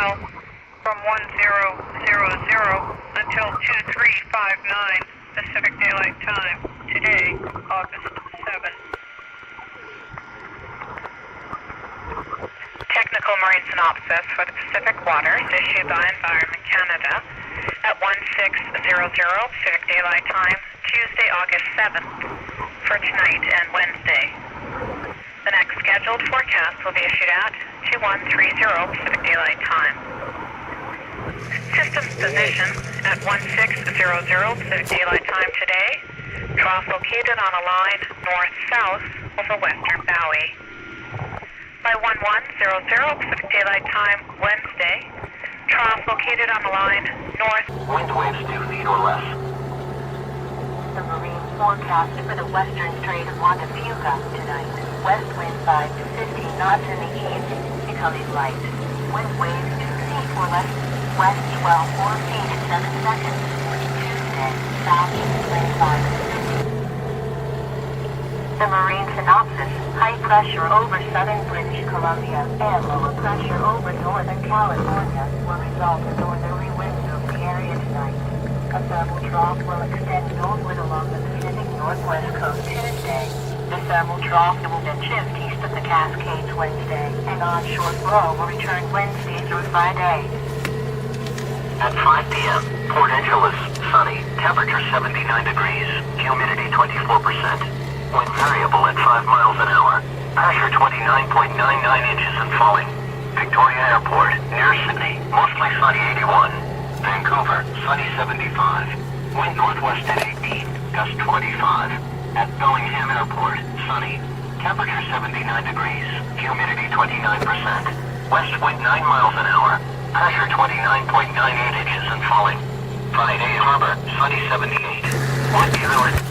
mile from 1000 until 2359 Pacific Daylight Time, today, August 7th. Technical marine synopsis for the Pacific waters issued by Environment Canada at 1600 Pacific Daylight Time, Tuesday, August 7th, for tonight and Wednesday. The next scheduled forecast will be issued at 2130 Pacific Daylight Time. Systems position at 1600 Pacific Daylight Time today. Trough located on a line north-south over western Bowie. By 1100 Pacific Daylight Time Wednesday, trough located on a line north. Wind waves 2 feet or less. The marine forecast for the western Strait of Juan de Fuca tonight. West wind 5 to 15 knots in the east, becoming light. Wind waves 2 feet or less. West swell 4 feet in 7 seconds. Tuesday, southeast wind 5 to 15. The marine synopsis. High pressure over southern British Columbia and lower pressure over northern California will result in northerly winds over the area tonight. A thermal trough will extend northward along the Pacific Northwest coast Tuesday. The thermal trough will then shift east of the Cascades Wednesday, and onshore flow will return Wednesday through Friday. At 5 p.m., Port Angeles, sunny, temperature 79 degrees, humidity 24%. Wind variable at 5 miles an hour, pressure 29.99 inches and falling. Victoria Airport, near Sydney, mostly sunny 81. Vancouver, sunny 75. Wind northwest at 18, gust 25. At Bellingham Airport, sunny, temperature 79 degrees, humidity 29%. West wind 9 miles an hour, pressure 29.98 inches and falling. Friday Harbor, sunny 78. Wind